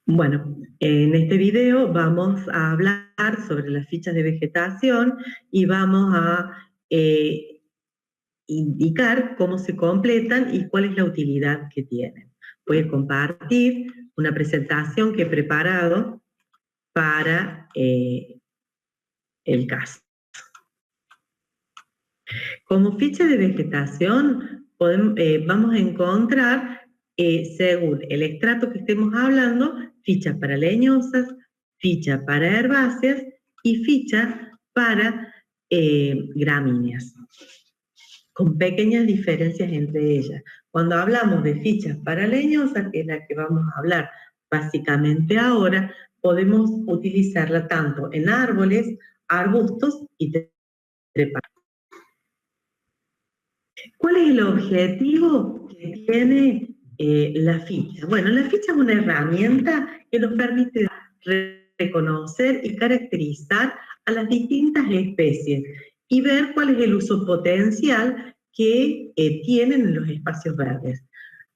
Bueno, en este video vamos a hablar sobre las fichas de vegetación y vamos a indicar cómo se completan y cuál es la utilidad que tienen. Voy a compartir una presentación que he preparado para el caso. Como ficha de vegetación vamos a encontrar, según el estrato que estemos hablando, fichas para leñosas, ficha para herbáceas y ficha para gramíneas, con pequeñas diferencias entre ellas. Cuando hablamos de fichas para leñosas, que es la que vamos a hablar básicamente ahora, podemos utilizarla tanto en árboles, arbustos y trepadoras. ¿Cuál es el objetivo que tiene la ficha? Bueno, la ficha es una herramienta que nos permite reconocer y caracterizar a las distintas especies y ver cuál es el uso potencial que tienen en los espacios verdes.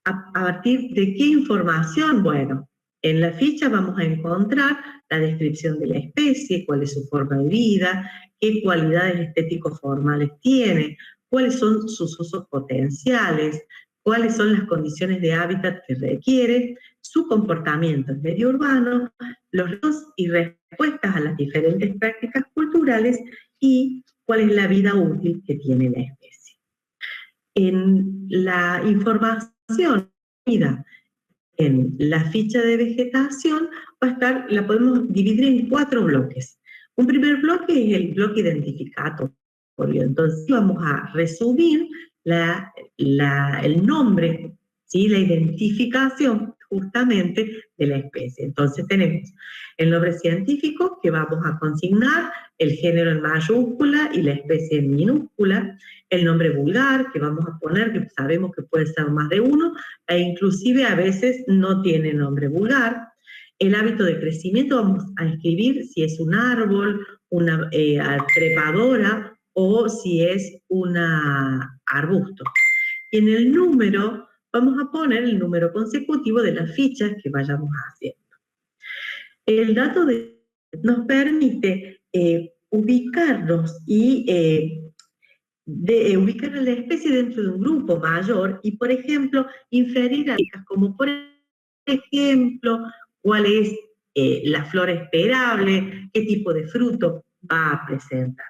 ¿A partir de qué información? Bueno, en la ficha vamos a encontrar la descripción de la especie, cuál es su forma de vida, qué cualidades estéticos formales tiene, cuáles son sus usos potenciales, cuáles son las condiciones de hábitat que requiere, su comportamiento en medio urbano, los retos y respuestas a las diferentes prácticas culturales y cuál es la vida útil que tiene la especie. En la información en la ficha de vegetación va a estar, la podemos dividir en 4 bloques. Un primer bloque es el bloque identificatorio. Entonces vamos a resumir el nombre, ¿sí? La identificación justamente de la especie. Entonces tenemos el nombre científico que vamos a consignar, el género en mayúscula y la especie en minúscula, el nombre vulgar que vamos a poner, que sabemos que puede ser más de uno, e inclusive a veces no tiene nombre vulgar. El hábito de crecimiento vamos a escribir si es un árbol, una trepadora o si es un arbusto. Y en el número vamos a poner el número consecutivo de las fichas que vayamos haciendo. El dato nos permite ubicarnos y ubicar a la especie dentro de un grupo mayor y, por ejemplo, inferir a como por ejemplo, cuál es la flora esperable, qué tipo de fruto va a presentar.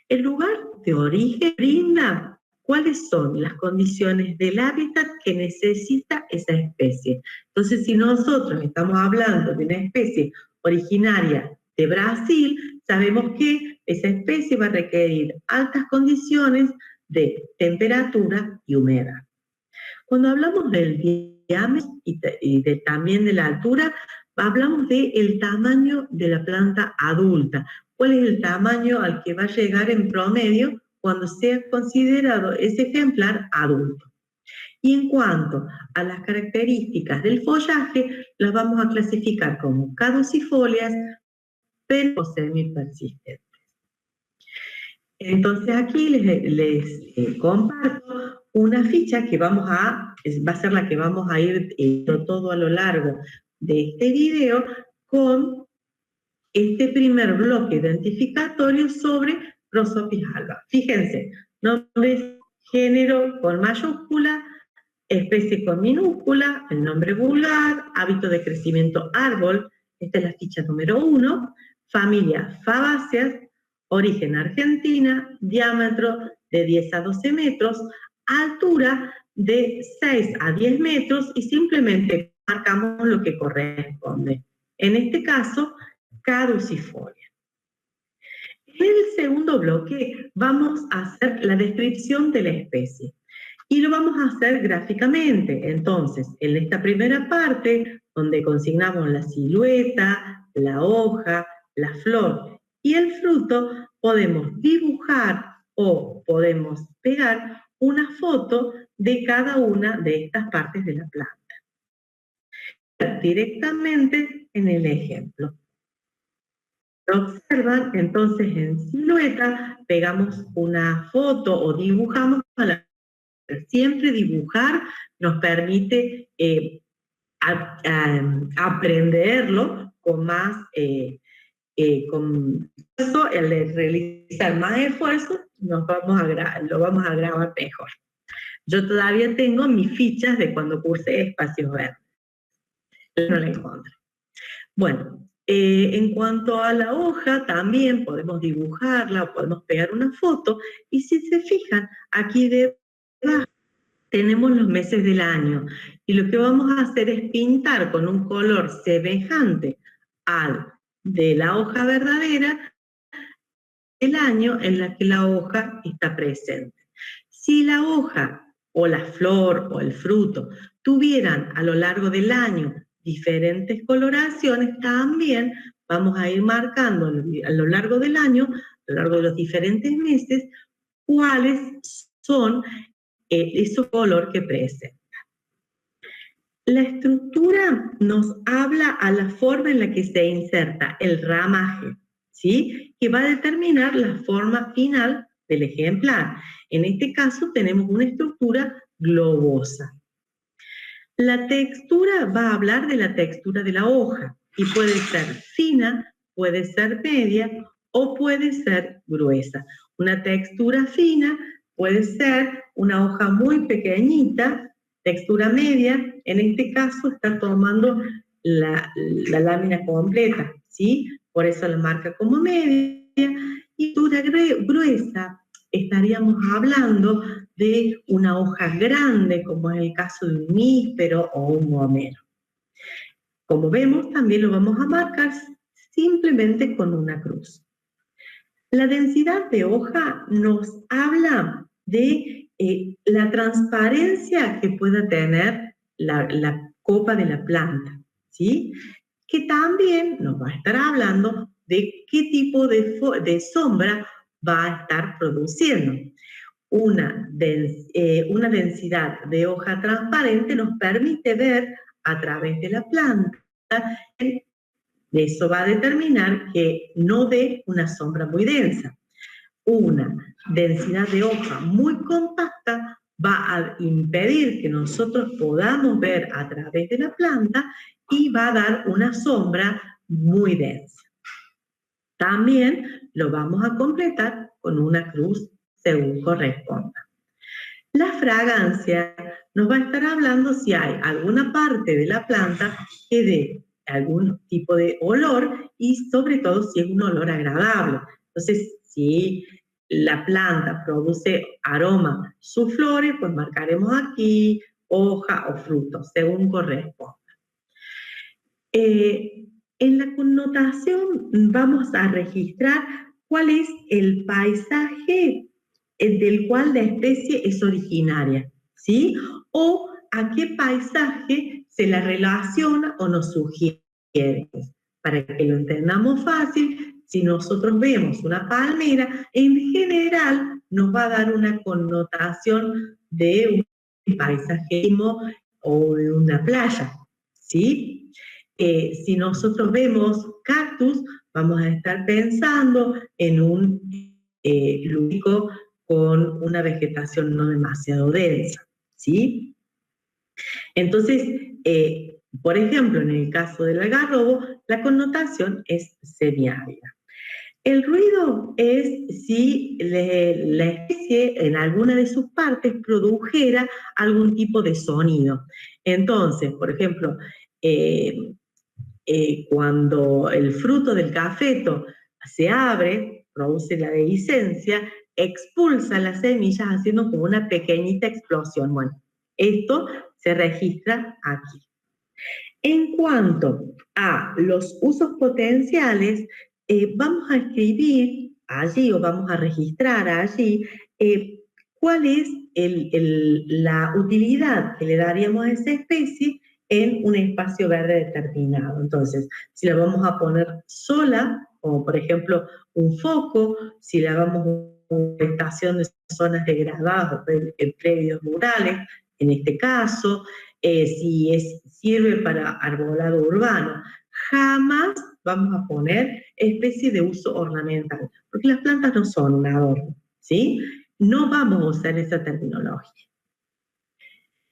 El lugar de origen brinda cuáles son las condiciones del hábitat que necesita esa especie. Entonces, si nosotros estamos hablando de una especie originaria de Brasil, sabemos que esa especie va a requerir altas condiciones de temperatura y humedad. Cuando hablamos del diámetro y también de la altura, hablamos del tamaño de la planta adulta. ¿Cuál es el tamaño al que va a llegar en promedio cuando sea considerado ese ejemplar adulto? Y en cuanto a las características del follaje, las vamos a clasificar como caducifolias, pero o semipersistentes. Entonces aquí les comparto una ficha que va a ser la que vamos a ir todo a lo largo de este video con este primer bloque identificatorio sobre Prosopis alba. Fíjense, nombre, género con mayúscula, especie con minúscula, el nombre vulgar, hábito de crecimiento árbol, esta es la ficha número 1, familia Fabaceae, origen Argentina, diámetro de 10 a 12 metros, altura de 6 a 10 metros y simplemente marcamos lo que corresponde. En este caso, caducifolia. En el segundo bloque vamos a hacer la descripción de la especie y lo vamos a hacer gráficamente. Entonces, en esta primera parte, donde consignamos la silueta, la hoja, la flor y el fruto, podemos dibujar o podemos pegar una foto de cada una de estas partes de la planta. Directamente en el ejemplo. Observan, entonces en silueta pegamos una foto o dibujamos. Siempre dibujar nos permite aprenderlo con más, con eso, el de realizar más esfuerzo, lo vamos a grabar mejor. Yo todavía tengo mis fichas de cuando cursé espacios verdes. No la encontré. Bueno, en cuanto a la hoja, también podemos dibujarla, podemos pegar una foto, y si se fijan, aquí debajo tenemos los meses del año, y lo que vamos a hacer es pintar con un color semejante al de la hoja verdadera el año en la que la hoja está presente. Si la hoja o la flor o el fruto tuvieran a lo largo del año diferentes coloraciones, también vamos a ir marcando a lo largo del año, a lo largo de los diferentes meses, cuáles son esos colores que presentan. La estructura nos habla a la forma en la que se inserta el ramaje, ¿sí? Que va a determinar la forma final del ejemplar. En este caso tenemos una estructura globosa. La textura va a hablar de la textura de la hoja y puede ser fina, puede ser media o puede ser gruesa. Una textura fina puede ser una hoja muy pequeñita, textura media, en este caso está tomando la lámina completa, ¿sí? Por eso la marca como media, y textura gruesa, estaríamos hablando de una hoja grande, como es el caso de un níspero o un gomero. Como vemos, también lo vamos a marcar simplemente con una cruz. La densidad de hoja nos habla de la transparencia que pueda tener la copa de la planta, ¿sí? Que también nos va a estar hablando de qué tipo de sombra va a estar produciendo. Una densidad de hoja transparente nos permite ver a través de la planta. Eso va a determinar que no dé una sombra muy densa. Una densidad de hoja muy compacta va a impedir que nosotros podamos ver a través de la planta y va a dar una sombra muy densa. También lo vamos a completar con una cruz según corresponda. La fragancia nos va a estar hablando si hay alguna parte de la planta que dé algún tipo de olor y sobre todo si es un olor agradable. Entonces, si la planta produce aroma, sus flores, pues marcaremos aquí hoja o fruto, según corresponda. En la connotación vamos a registrar cuál es el paisaje del cual la especie es originaria, ¿sí? O a qué paisaje se la relaciona o nos sugiere. Para que lo entendamos fácil, si nosotros vemos una palmera, en general nos va a dar una connotación de un paisajismo o de una playa, ¿sí? Si nosotros vemos cactus, vamos a estar pensando en un lúdico con una vegetación no demasiado densa, ¿sí? Entonces, por ejemplo, en el caso del algarrobo, la connotación es semiárida. El ruido es si la especie en alguna de sus partes produjera algún tipo de sonido. Entonces, por ejemplo, cuando el fruto del cafeto se abre, produce la dehiscencia, expulsa las semillas haciendo como una pequeñita explosión. Bueno, esto se registra aquí. En cuanto a los usos potenciales, vamos a escribir allí o vamos a registrar allí cuál es la utilidad que le daríamos a esa especie en un espacio verde determinado. Entonces, si la vamos a poner sola, como por ejemplo un foco, si la vamos a una estación de zonas degradadas o en predios rurales, en este caso, si sirve para arbolado urbano, jamás vamos a poner especie de uso ornamental, porque las plantas no son un adorno, ¿sí? No vamos a usar esa terminología.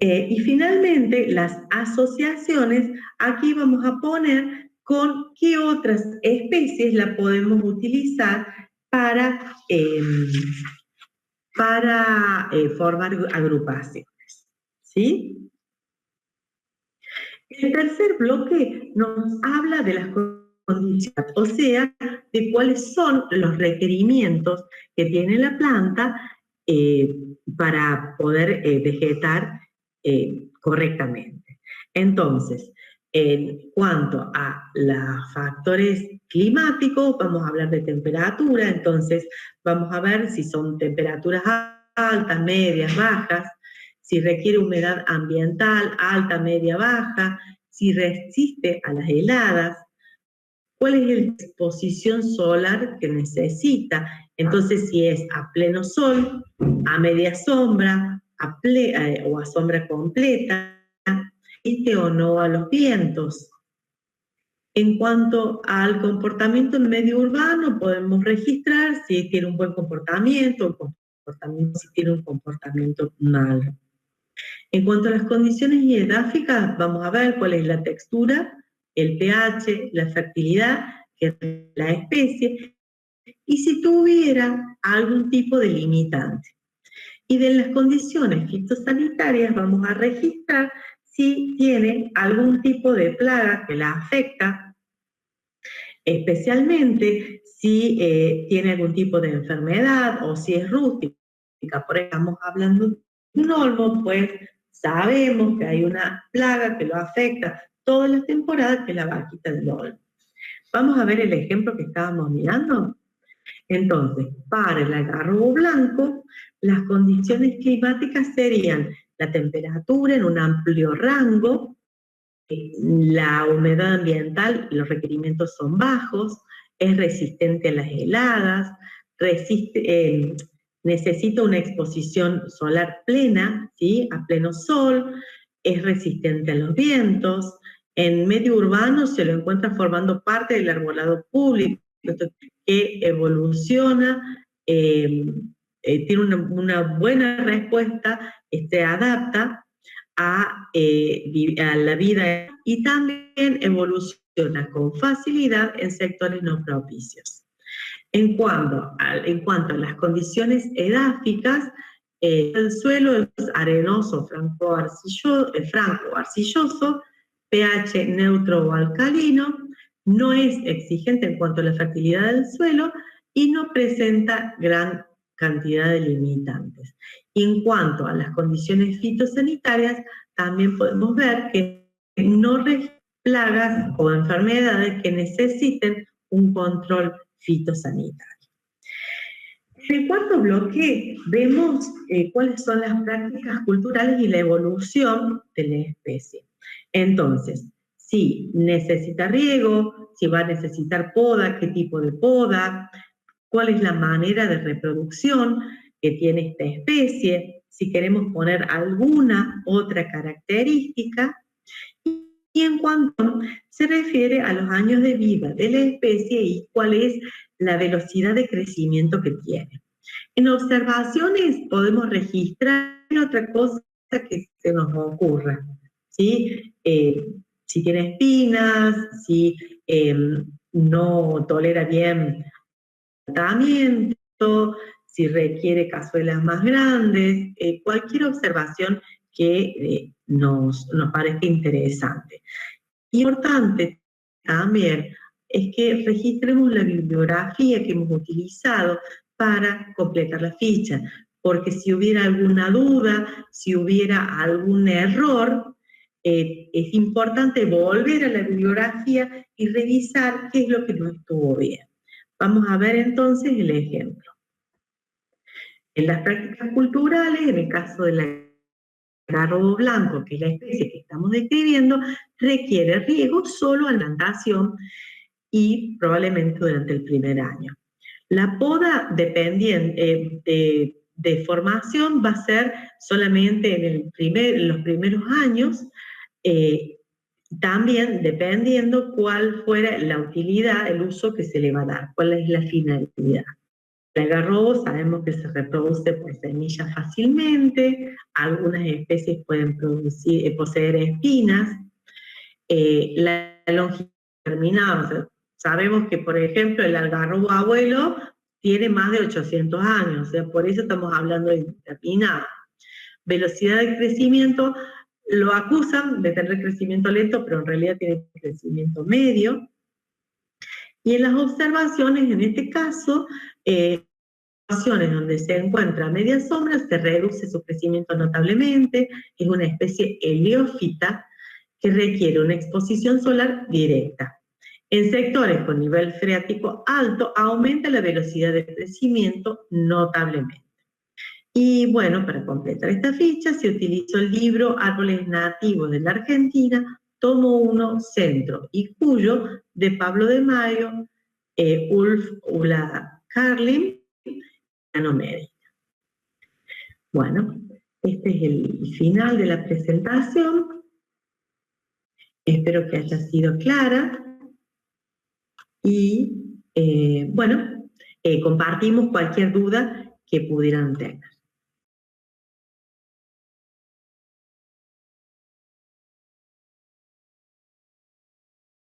Y finalmente, las asociaciones, aquí vamos a poner con qué otras especies la podemos utilizar para, formar agrupaciones, ¿sí? El tercer bloque nos habla de las condiciones, o sea, de cuáles son los requerimientos que tiene la planta eh, para poder vegetar correctamente. Entonces, en cuanto a los factores climáticos, vamos a hablar de temperatura, entonces vamos a ver si son temperaturas altas, medias, bajas, si requiere humedad ambiental alta, media, baja, si resiste a las heladas, cuál es la exposición solar que necesita. Entonces, si es a pleno sol, a media sombra, o a sombra completa, resiste o no a los vientos. En cuanto al comportamiento en medio urbano, podemos registrar si tiene un buen comportamiento, si tiene un comportamiento malo. En cuanto a las condiciones geográficas, vamos a ver cuál es la textura, el pH, la fertilidad, que es la especie, y si tuviera algún tipo de limitante. Y de las condiciones fitosanitarias vamos a registrar si tiene algún tipo de plaga que la afecta, especialmente si tiene algún tipo de enfermedad o si es rústica. Por ejemplo, estamos hablando de un olmo, pues sabemos que hay una plaga que lo afecta todas las temporadas, que es la vaquita del olmo. Vamos a ver el ejemplo que estábamos mirando. Entonces, para el algarrobo blanco, las condiciones climáticas serían la temperatura en un amplio rango, la humedad ambiental, los requerimientos son bajos, es resistente a las heladas, necesita una exposición solar plena, ¿sí? A pleno sol, es resistente a los vientos. En medio urbano se lo encuentra formando parte del arbolado público, que evoluciona, tiene una buena respuesta, se adapta a la vida y también evoluciona con facilidad en sectores no propicios. En cuanto a las condiciones edáficas, el suelo es arenoso, franco arcilloso, pH neutro o alcalino, no es exigente en cuanto a la fertilidad del suelo y no presenta gran cantidad de limitantes. Y en cuanto a las condiciones fitosanitarias, también podemos ver que no resisten plagas o enfermedades que necesiten un control fitosanitario. En el cuarto bloque vemos cuáles son las prácticas culturales y la evolución de la especie. Entonces, si necesita riego, si va a necesitar poda, qué tipo de poda, cuál es la manera de reproducción que tiene esta especie, si queremos poner alguna otra característica, y en cuanto se refiere a los años de vida de la especie y cuál es la velocidad de crecimiento que tiene. En observaciones podemos registrar otra cosa que se nos ocurra, ¿sí? Si tiene espinas, si no tolera bien tratamiento, si requiere cazuelas más grandes, cualquier observación que nos parezca interesante. Importante también es que registremos la bibliografía que hemos utilizado para completar la ficha, porque si hubiera alguna duda, si hubiera algún error, es importante volver a la bibliografía y revisar qué es lo que no estuvo bien. Vamos a ver entonces el ejemplo. En las prácticas culturales, en el caso del algarrobo blanco, que es la especie que estamos describiendo, requiere riego solo a la plantación y probablemente durante el primer año. La poda de formación va a ser solamente en los primeros años, también dependiendo cuál fuera la utilidad, el uso que se le va a dar, cuál es la finalidad. El algarrobo sabemos que se reproduce por semillas fácilmente, algunas especies pueden poseer espinas. La longitud determinada, o sea, sabemos que, por ejemplo, el algarrobo abuelo tiene más de 800 años, o sea, por eso estamos hablando de indeterminado. Velocidad de crecimiento, lo acusan de tener crecimiento lento, pero en realidad tiene crecimiento medio. Y en las observaciones, en este caso, donde se encuentra media sombra, se reduce su crecimiento notablemente, es una especie heliófita que requiere una exposición solar directa. En sectores con nivel freático alto, aumenta la velocidad de crecimiento notablemente. Y bueno, para completar esta ficha, se utilizó el libro Árboles Nativos de la Argentina, tomo 1, Centro y Cuyo, de Pablo de Mayo, Ulf Ulla Carlin, Médica. Bueno, este es el final de la presentación. Espero que haya sido clara. Y bueno, compartimos cualquier duda que pudieran tener.